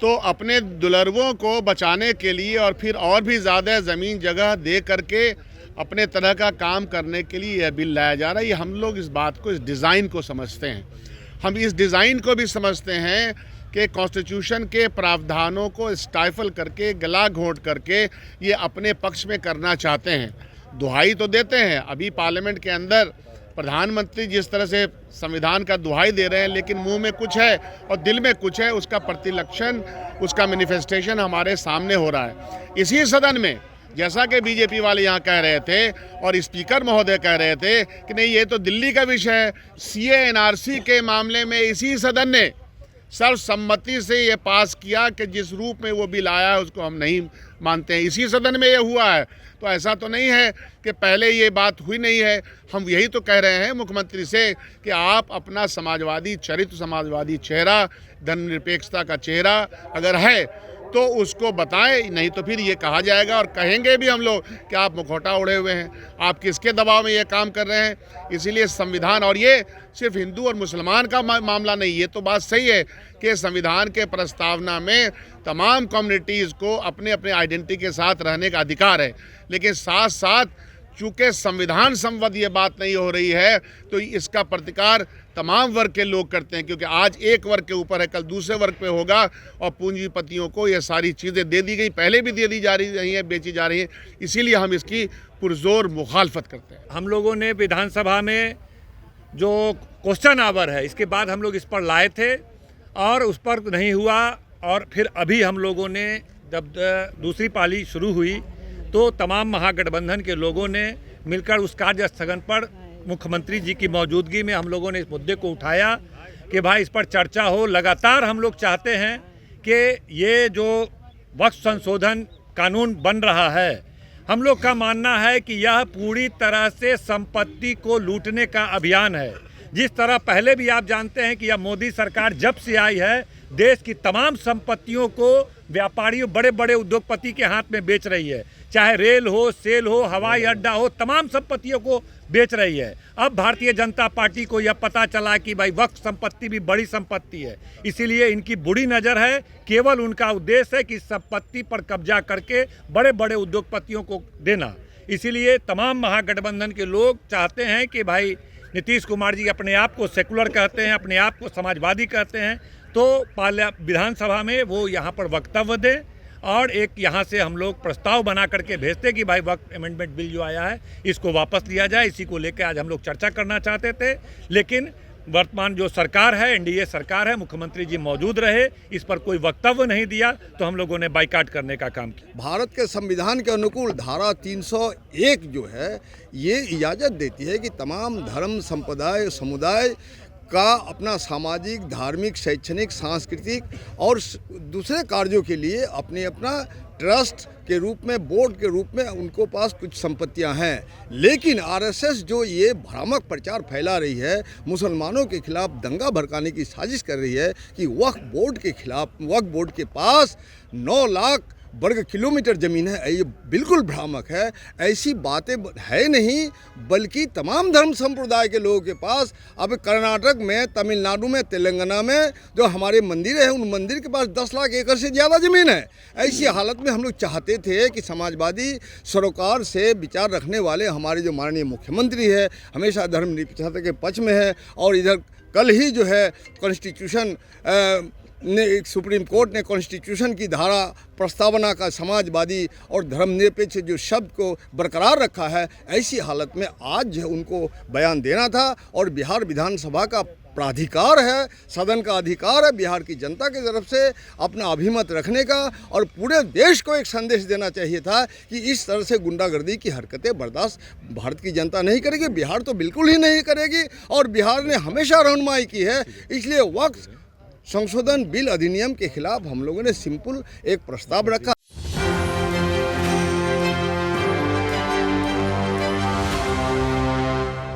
तो अपने दुलर्वों को बचाने के लिए और फिर और भी ज़्यादा ज़मीन जगह दे करके अपने तरह का काम करने के लिए यह बिल लाया जा रहा है। ये हम लोग इस बात को, इस डिज़ाइन को समझते हैं। हम इस डिज़ाइन को भी समझते हैं कि कॉन्स्टिट्यूशन के प्रावधानों को स्टाइफल करके, गला घोंट करके ये अपने पक्ष में करना चाहते हैं। दुहाई तो देते हैं, अभी पार्लियामेंट के अंदर प्रधानमंत्री जिस तरह से संविधान का दुहाई दे रहे हैं, लेकिन मुंह में कुछ है और दिल में कुछ है, उसका प्रतिलक्षण, उसका मैनिफेस्टेशन हमारे सामने हो रहा है। इसी सदन में जैसा कि बीजेपी वाले यहाँ कह रहे थे और स्पीकर महोदय कह रहे थे कि नहीं ये तो दिल्ली का विषय है, सीए एनआरसी के मामले में इसी सदन ने सर्वसम्मति से ये पास किया कि जिस रूप में वो बिल आया है उसको हम नहीं मानते हैं। इसी सदन में ये हुआ है, तो ऐसा तो नहीं है कि पहले ये बात हुई नहीं है। हम यही तो कह रहे हैं मुख्यमंत्री से कि आप अपना समाजवादी चरित्र, समाजवादी चेहरा, धर्मनिरपेक्षता का चेहरा अगर है तो उसको बताएं, नहीं तो फिर ये कहा जाएगा और कहेंगे भी हम लोग कि आप मुखौटा ओढ़े हुए हैं, आप किसके दबाव में ये काम कर रहे हैं। इसीलिए संविधान, और ये सिर्फ हिंदू और मुसलमान का मामला नहीं, ये तो बात सही है कि संविधान के प्रस्तावना में तमाम कम्युनिटीज़ को अपने अपने आइडेंटिटी के साथ रहने का अधिकार है, लेकिन साथ साथ चूँकि संविधान संबद्ध ये बात नहीं हो रही है तो इसका प्रतिकार तमाम वर्ग के लोग करते हैं, क्योंकि आज एक वर्ग के ऊपर है, कल दूसरे वर्ग पे होगा और पूंजीपतियों को ये सारी चीज़ें दे दी गई, पहले भी दे दी जा रही हैं, बेची जा रही हैं। इसीलिए हम इसकी पुरजोर मुखालफत करते हैं। हम लोगों ने विधानसभा में जो क्वेश्चन आवर है इसके बाद हम लोग इस पर लाए थे और उस पर नहीं हुआ, और फिर अभी हम लोगों ने जब दूसरी पाली शुरू हुई तो तमाम महागठबंधन के लोगों ने मिलकर उस कार्य स्थगन पर मुख्यमंत्री जी की मौजूदगी में हम लोगों ने इस मुद्दे को उठाया कि भाई इस पर चर्चा हो। लगातार हम लोग चाहते हैं कि ये जो वक्फ संशोधन कानून बन रहा है, हम लोग का मानना है कि यह पूरी तरह से संपत्ति को लूटने का अभियान है। जिस तरह पहले भी आप जानते हैं कि यह मोदी सरकार जब से आई है देश की तमाम संपत्तियों को व्यापारियों, बड़े बड़े उद्योगपति के हाथ में बेच रही है, चाहे रेल हो, सेल हो, हवाई अड्डा हो, तमाम संपत्तियों को बेच रही है। अब भारतीय जनता पार्टी को यह पता चला कि भाई वक्फ संपत्ति भी बड़ी संपत्ति है, इसीलिए इनकी बुरी नज़र है। केवल उनका उद्देश्य है कि संपत्ति पर कब्जा करके बड़े बड़े उद्योगपतियों को देना। इसीलिए तमाम महागठबंधन के लोग चाहते हैं कि भाई नीतीश कुमार जी अपने आप को सेकुलर कहते हैं, अपने आप को समाजवादी कहते हैं, तो विधानसभा में वो यहाँ पर वक्तव्य दें और एक यहाँ से हम लोग प्रस्ताव बना करके भेजते कि भाई वक्फ अमेंडमेंट बिल जो आया है इसको वापस लिया जाए। इसी को लेकर आज हम लोग चर्चा करना चाहते थे, लेकिन वर्तमान जो सरकार है, एनडीए सरकार है, मुख्यमंत्री जी मौजूद रहे, इस पर कोई वक्तव्य नहीं दिया, तो हम लोगों ने बाइकाट करने का काम किया। भारत के संविधान के अनुकूल धारा 301 जो है ये इजाज़त देती है कि तमाम धर्म, संप्रदाय, समुदाय का अपना सामाजिक, धार्मिक, शैक्षणिक, सांस्कृतिक और दूसरे कार्यों के लिए अपना ट्रस्ट के रूप में, बोर्ड के रूप में उनको पास कुछ संपत्तियां हैं। लेकिन आरएसएस जो ये भ्रामक प्रचार फैला रही है, मुसलमानों के खिलाफ दंगा भड़काने की साजिश कर रही है कि वक्फ बोर्ड के खिलाफ, वक्फ बोर्ड के पास 9 लाख वर्ग किलोमीटर ज़मीन है, ये बिल्कुल भ्रामक है। ऐसी बातें है नहीं, बल्कि तमाम धर्म संप्रदाय के लोगों के पास अब कर्नाटक में, तमिलनाडु में, तेलंगाना में जो हमारे मंदिर हैं उन मंदिर के पास 10 लाख एकड़ से ज़्यादा ज़मीन है। ऐसी हालत में हम लोग चाहते थे कि समाजवादी सरोकार से विचार रखने वाले हमारे जो माननीय मुख्यमंत्री है हमेशा धर्मनिरपेक्षता के पक्ष में है, और इधर कल ही जो है कॉन्स्टिट्यूशन ने, सुप्रीम कोर्ट ने कॉन्स्टिट्यूशन की धारा प्रस्तावना का समाजवादी और धर्मनिरपेक्ष जो शब्द को बरकरार रखा है। ऐसी हालत में आज उनको बयान देना था, और बिहार विधानसभा का प्राधिकार है, सदन का अधिकार है बिहार की जनता की तरफ से अपना अभिमत रखने का, और पूरे देश को एक संदेश देना चाहिए था कि इस तरह से गुंडागर्दी की हरकतें बर्दाश्त भारत की जनता नहीं करेगी, बिहार तो बिल्कुल ही नहीं करेगी। और बिहार ने हमेशा रहनुमाई की है, इसलिए वक्फ संशोधन बिल अधिनियम के खिलाफ हम लोगों ने सिंपल एक प्रस्ताव रखा।